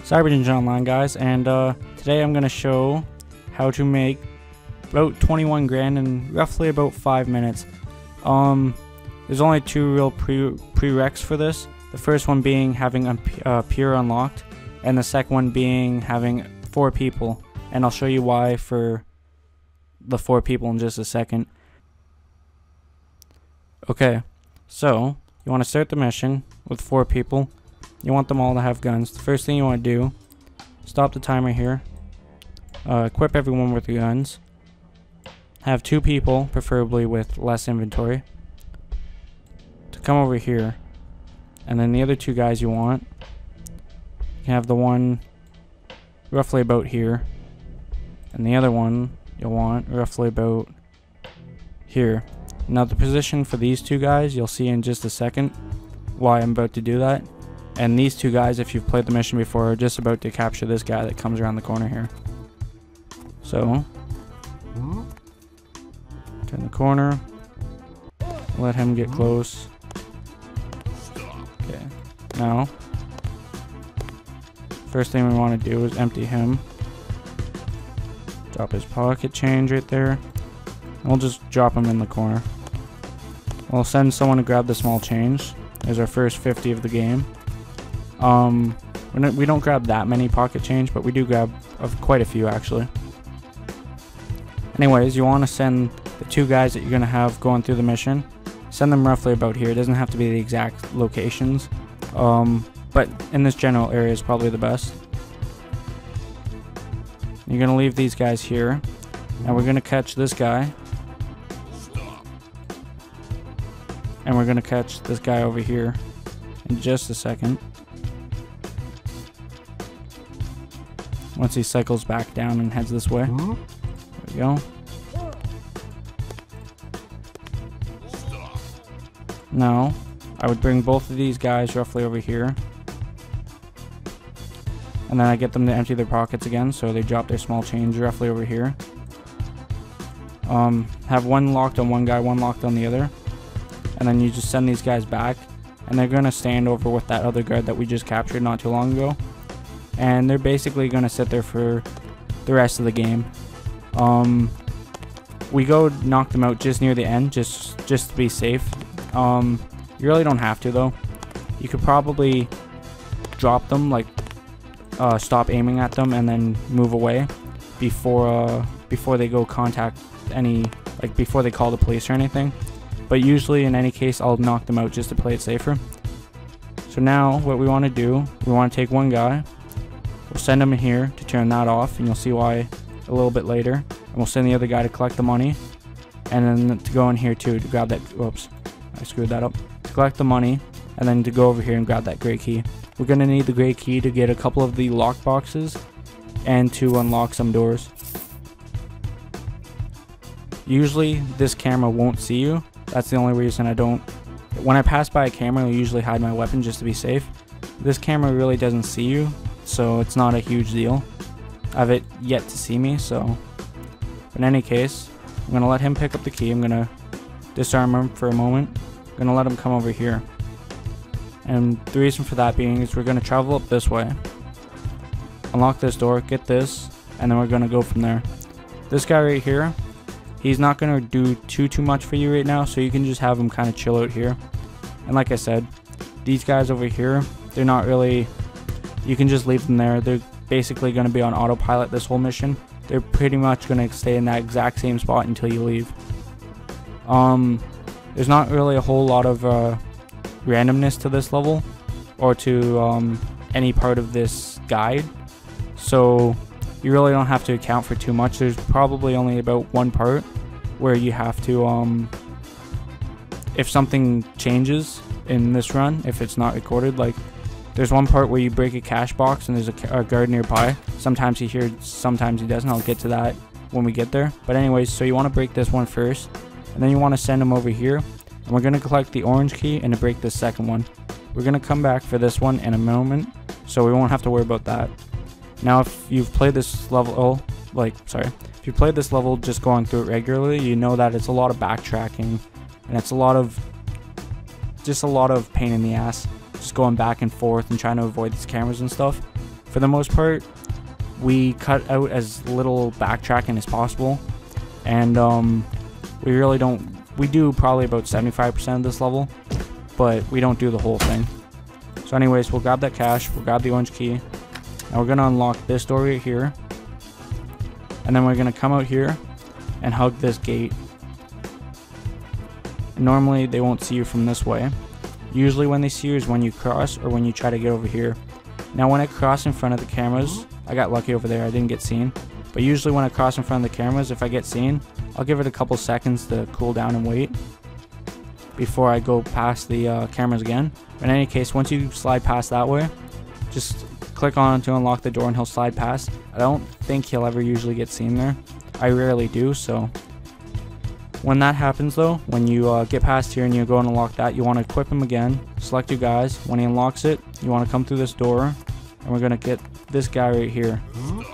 Cyberninja Online, guys, and today I'm gonna show how to make about 21 grand in roughly about 5 minutes. There's only two real prereqs for this. The first one being having Pure unlocked, and the second one being having 4 people. And I'll show you why for the 4 people in just a second. Okay, so you want to start the mission with 4 people. You want them all to have guns. The first thing you want to do, stop the timer here, equip everyone with your guns, have 2 people, preferably with less inventory, to come over here, and then the other 2 guys you want, you can have the one roughly about here, and the other one you'll want roughly about here. Now the position for these 2 guys you'll see in just a second why I'm about to do that. And these 2 guys, if you've played the mission before, are just about to capture this guy that comes around the corner here. So, turn the corner, let him get close. Okay, now, first thing we want to do is empty him. Drop his pocket change right there. And we'll just drop him in the corner. We'll send someone to grab the small change. There's our first 50 of the game. We don't grab that many pocket change, but we do grab quite a few actually. Anyways, you want to send the 2 guys that you're going to have going through the mission, send them roughly about here. It doesn't have to be the exact locations, but in this general area is probably the best. You're going to leave these guys here, and we're going to catch this guy, and we're going to catch this guy over here in just a second. Once he cycles back down and heads this way. There we go. Now, I would bring both of these guys roughly over here. And then I get them to empty their pockets again, so they drop their small change roughly over here. Have one locked on one guy, one locked on the other. And then you just send these guys back. And they're going to stand over with that other guard that we just captured not too long ago. And they're basically going to sit there for the rest of the game. We go knock them out just near the end, just to be safe. You really don't have to though. You could probably drop them, like stop aiming at them and then move away before they go contact any, like before they call the police or anything. But usually in any case I'll knock them out just to play it safer. So now what we want to do, we want to take one guy. We'll send him in here to turn that off, and you'll see why a little bit later. And we'll send the other guy to collect the money, and then to go in here too to grab that. Whoops, I screwed that up. To collect the money, and then to go over here and grab that gray key. We're gonna need the gray key to get a couple of the lock boxes and to unlock some doors. Usually this camera won't see you. That's the only reason I don't. When I pass by a camera, I usually hide my weapon just to be safe. This camera really doesn't see you, so it's not a huge deal. I have it yet to see me, so in any case, I'm gonna let him pick up the key. I'm gonna disarm him for a moment. I'm gonna let him come over here, and the reason for that being is we're gonna travel up this way, unlock this door, get this, and then we're gonna go from there. This guy right here, he's not gonna do too much for you right now, so you can just have him kind of chill out here. And like I said, these guys over here, they're not really, you can just leave them there. They're basically going to be on autopilot this whole mission. They're pretty much going to stay in that exact same spot until you leave. There's not really a whole lot of randomness to this level or to any part of this guide, so you really don't have to account for too much. There's probably only about one part where you have to, if something changes in this run, if it's not recorded, like there's one part where you break a cash box and there's a guard nearby. Sometimes he hears, sometimes he doesn't. I'll get to that when we get there. But anyways, so you want to break this one first, and then you want to send him over here, and we're going to collect the orange key and to break this second one. We're going to come back for this one in a moment, so we won't have to worry about that. Now if you've played this level, if you played this level just going through it regularly, you know that it's a lot of backtracking, and it's a lot of pain in the ass, just going back and forth and trying to avoid these cameras and stuff. For the most part, we cut out as little backtracking as possible, and we really don't. We do probably about 75% of this level, but we don't do the whole thing. So anyways, we'll grab that cash, we'll grab the orange key, and we're gonna unlock this door right here, and then we're gonna come out here and hug this gate. Normally they won't see you from this way. Usually when they see you is when you cross or when you try to get over here. Now when I cross in front of the cameras, I got lucky over there, I didn't get seen. But usually when I cross in front of the cameras, if I get seen, I'll give it a couple seconds to cool down and wait before I go past the cameras again. In any case, once you slide past that way, just click on to unlock the door and he'll slide past. I don't think he'll ever usually get seen there. I rarely do, so when that happens though, when you get past here and you go and unlock that, you want to equip him again, select your guys. When he unlocks it, you want to come through this door, and we're going to get this guy right here.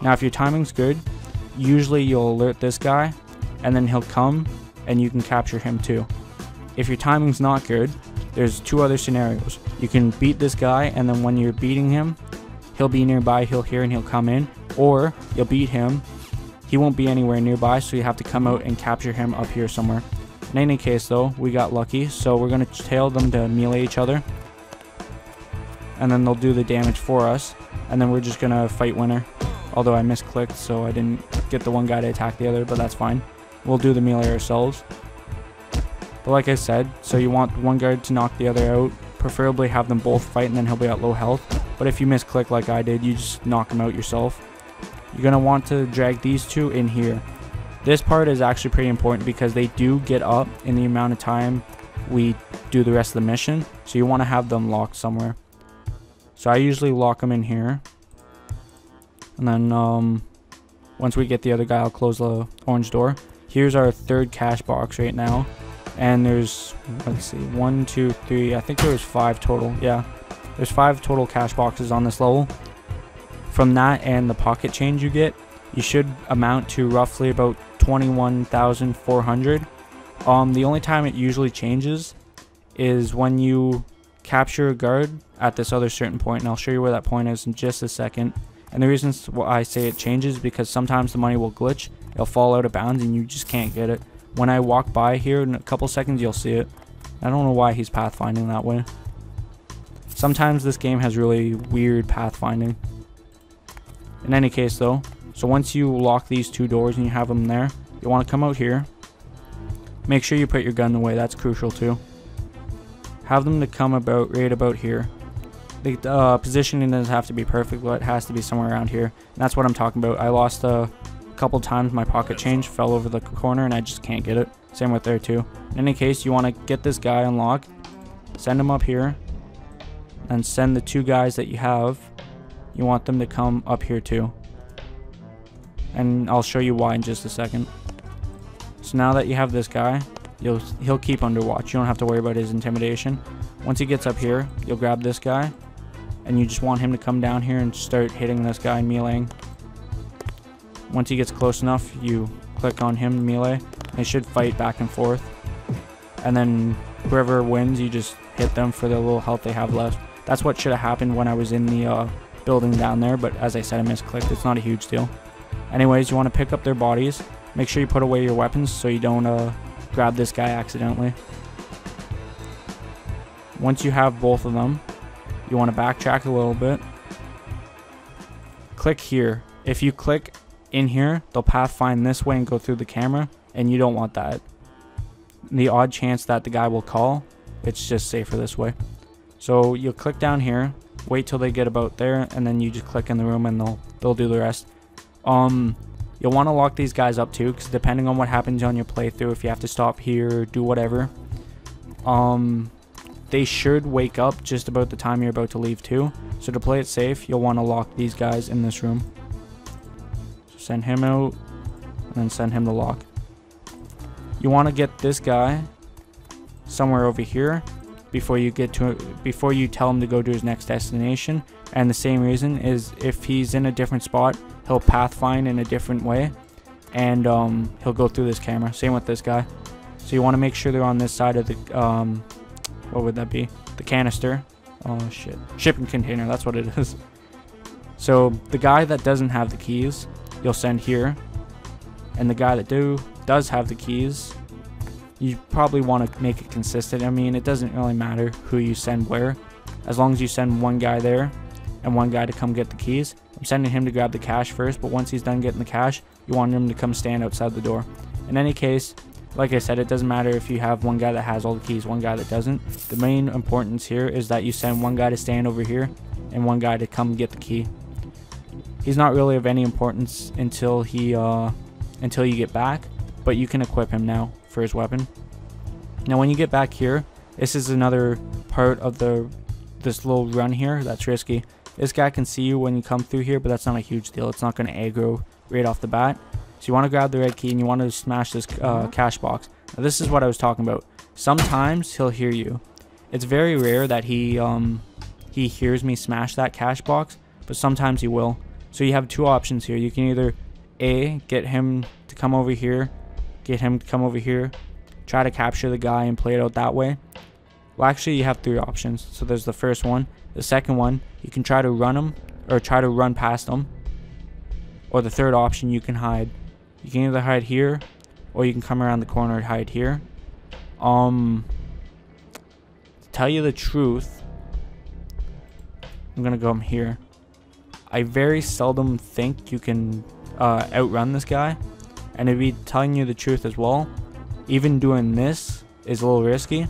Now if your timing's good, usually you'll alert this guy, and then he'll come and you can capture him too. If your timing's not good, there's two other scenarios. You can beat this guy, and then when you're beating him, he'll be nearby, he'll hear and he'll come in, or you'll beat him, he won't be anywhere nearby, so you have to come out and capture him up here somewhere. In any case though, we got lucky, so we're going to tail them to melee each other, and then they'll do the damage for us, and then we're just going to fight winner. Although I misclicked, so I didn't get the one guy to attack the other, but that's fine. We'll do the melee ourselves. But like I said, so you want one guard to knock the other out, preferably have them both fight and then he'll be at low health. But if you misclick like I did, you just knock him out yourself. You're going to want to drag these two in here. This part is actually pretty important because they do get up in the amount of time we do the rest of the mission, so you want to have them locked somewhere. So I usually lock them in here, and then once we get the other guy, I'll close the orange door. Here's our third cash box right now, and there's, let's see, 1, 2, 3, I think there was 5 total. Yeah, there's 5 total cash boxes on this level. From that and the pocket change you get, you should amount to roughly about 21,400. The only time it usually changes is when you capture a guard at this other certain point, and I'll show you where that point is in just a second. And the reason why I say it changes is because sometimes the money will glitch, it'll fall out of bounds and you just can't get it. When I walk by here in a couple seconds, you'll see it. I don't know why he's pathfinding that way. Sometimes this game has really weird pathfinding. In any case though, so once you lock these 2 doors and you have them there, you want to come out here. Make sure you put your gun away, that's crucial too. Have them to come about right about here. The positioning doesn't have to be perfect, but it has to be somewhere around here. And that's what I'm talking about. I lost a couple times, my pocket change fell over the corner and I just can't get it. Same with there too. In any case, you want to get this guy unlocked, send him up here, and send the 2 guys that you have. You want them to come up here too. And I'll show you why in just a second. So now that you have this guy, he'll keep under watch. You don't have to worry about his intimidation. Once he gets up here, you'll grab this guy, and you just want him to come down here and start hitting this guy and meleeing. Once he gets close enough, you click on him, melee. They should fight back and forth. And then whoever wins, you just hit them for the little health they have left. That's what should have happened when I was in the building down there, but as I said, I misclicked. It's not a huge deal. Anyways, you want to pick up their bodies. Make sure you put away your weapons so you don't grab this guy accidentally. Once you have both of them, you want to backtrack a little bit. Click here. If you click in here, they'll pathfind this way and go through the camera, and you don't want that. The odd chance that the guy will call, it's just safer this way. So you'll click down here, wait till they get about there, and then you just click in the room and they'll do the rest. You'll want to lock these guys up too, because depending on what happens on your playthrough, if you have to stop here or do whatever, they should wake up just about the time you're about to leave too. So to play it safe, you'll want to lock these guys in this room. So send him out, and then send him to lock. You want to get this guy somewhere over here before you tell him to go to his next destination. And the same reason is if he's in a different spot, he'll pathfind in a different way, and he'll go through this camera. Same with this guy. So you want to make sure they're on this side of the what would that be? The canister. Oh shit. Shipping container, that's what it is. So the guy that doesn't have the keys, you'll send here. And the guy that does have the keys, you probably want to make it consistent. I mean, it doesn't really matter who you send where, as long as you send one guy there and one guy to come get the keys. I'm sending him to grab the cash first, but once he's done getting the cash, you want him to come stand outside the door. In any case, like I said, it doesn't matter if you have one guy that has all the keys, one guy that doesn't. The main importance here is that you send one guy to stand over here and one guy to come get the key. He's not really of any importance until you get back, but you can equip him now for his weapon. Now when you get back here, this is another part of this little run here that's risky. This guy can see you when you come through here, but that's not a huge deal. It's not going to aggro right off the bat. So you want to grab the red key and you want to smash this cash box. Now this is what I was talking about. Sometimes he'll hear you. It's very rare that he hears me smash that cash box, but sometimes he will. So you have two options here. You can either A, get him to come over here, try to capture the guy and play it out that way. Well, actually you have three options. So there's the first one. The second one, you can try to run him or try to run past him. Or the third option, you can hide. You can either hide here or you can come around the corner and hide here. To tell you the truth, I'm gonna go here. I very seldom think you can outrun this guy, and to be telling you the truth as well, even doing this is a little risky,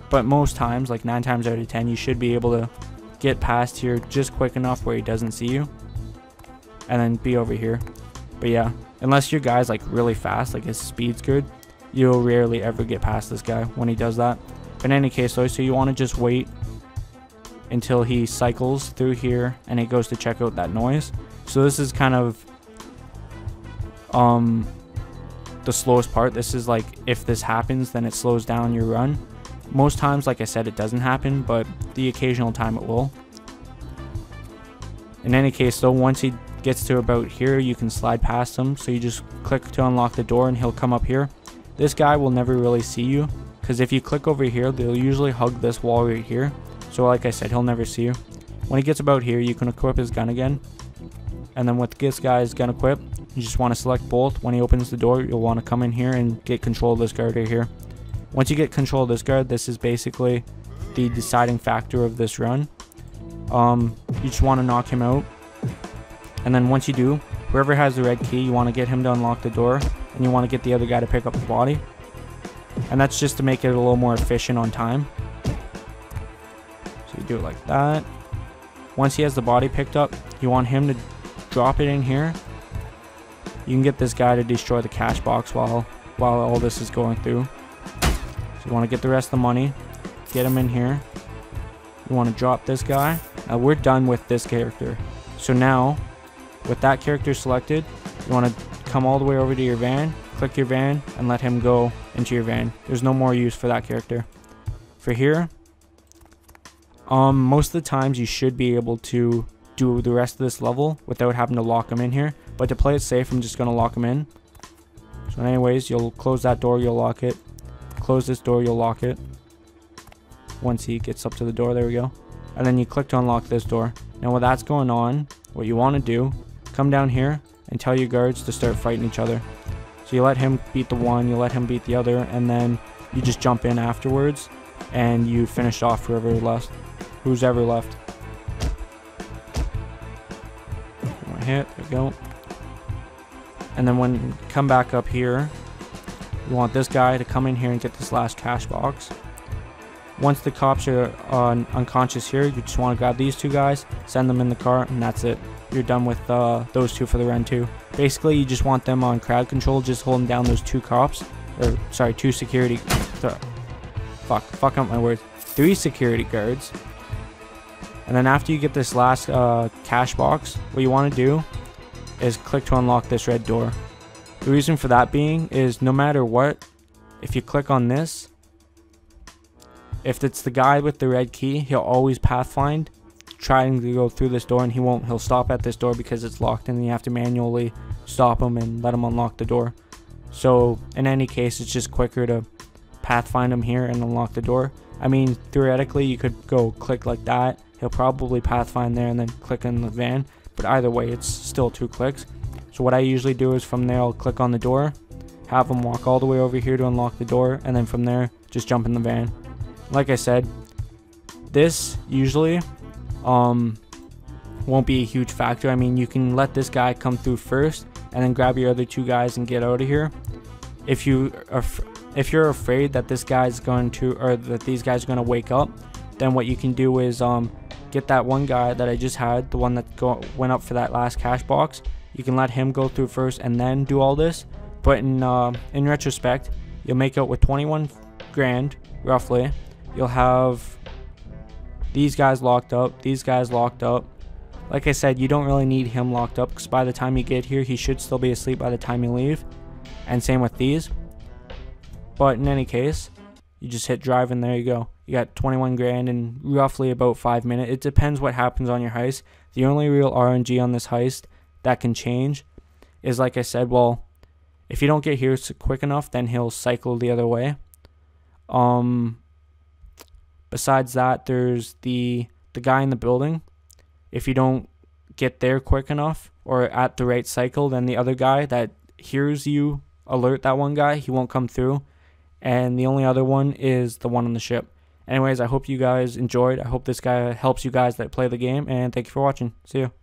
but most times, like 9 times out of 10, you should be able to get past here just quick enough where he doesn't see you and then be over here. But yeah, unless your guy's like really fast, like his speed's good, you'll rarely ever get past this guy when he does that. But in any case though, so you want to just wait until he cycles through here and he goes to check out that noise. So this is kind of the slowest part. This is like, if this happens, then it slows down your run. Most times, like I said, it doesn't happen, but the occasional time it will. In any case though, once he gets to about here, you can slide past him. So you just click to unlock the door and he'll come up here. This guy will never really see you, because if you click over here, they'll usually hug this wall right here. So like I said, he'll never see you. When he gets about here, you can equip his gun again. And then with this guy's gun equipped, you just want to select both. When he opens the door, you'll want to come in here and get control of this guard right here. Once you get control of this guard, this is basically the deciding factor of this run. You just want to knock him out. And then once you do, whoever has the red key, you want to get him to unlock the door. And you want to get the other guy to pick up the body. And that's just to make it a little more efficient on time. So you do it like that. Once he has the body picked up, you want him to drop it in here. You can get this guy to destroy the cash box while all this is going through. So you want to get the rest of the money, get him in here. You want to drop this guy. Now we're done with this character. So now, with that character selected, you want to come all the way over to your van, click your van, and let him go into your van. There's no more use for that character. For here, most of the times you should be able to do the rest of this level without having to lock him in here. But to play it safe, I'm just going to lock him in. So anyways, you'll close that door, you'll lock it. Close this door, you'll lock it. Once he gets up to the door, there we go. And then you click to unlock this door. Now while that's going on, what you want to do, come down here and tell your guards to start fighting each other. So you let him beat the one, you let him beat the other, and then you just jump in afterwards and you finish off who's ever left. One hit, there we go. And then when you come back up here, you want this guy to come in here and get this last cash box. Once the cops are unconscious here, you just want to grab these two guys, send them in the car, and that's it. You're done with those two for the run too. Basically, you just want them on crowd control, just holding down those two cops, or sorry, two security. Fuck up my words. 3 security guards. And then after you get this last cash box, what you want to do is click to unlock this red door. The reason for that being is no matter what, if you click on this, if it's the guy with the red key, he'll always pathfind trying to go through this door, and he'll stop at this door because it's locked, and you have to manually stop him and let him unlock the door. So in any case, it's just quicker to pathfind him here and unlock the door. I mean, theoretically you could go click like that, he'll probably pathfind there and then click in the van. But either way, it's still 2 clicks. So what I usually do is from there, I'll click on the door, have him walk all the way over here to unlock the door, and then from there, just jump in the van. Like I said, this usually won't be a huge factor. I mean, you can let this guy come through first and then grab your other 2 guys and get out of here. If you're afraid that this guy's going to, or that these guys are going to wake up, then what you can do is get that one guy that I just had, the one that went up for that last cash box. You can let him go through first and then do all this. But in retrospect, you'll make out with 21 grand roughly. You'll have these guys locked up, these guys locked up. Like I said, you don't really need him locked up, because by the time you get here, he should still be asleep by the time you leave. And same with these. But in any case, you just hit drive and there you go. You got 21 grand in roughly about 5 minutes. It depends what happens on your heist. The only real RNG on this heist that can change is, like I said, well, if you don't get here quick enough, then he'll cycle the other way. Besides that, there's the guy in the building. If you don't get there quick enough or at the right cycle, then the other guy that hears you alert that one guy, he won't come through. And the only other one is the one on the ship. Anyways, I hope you guys enjoyed. I hope this guy helps you guys that play the game, and thank you for watching. See you.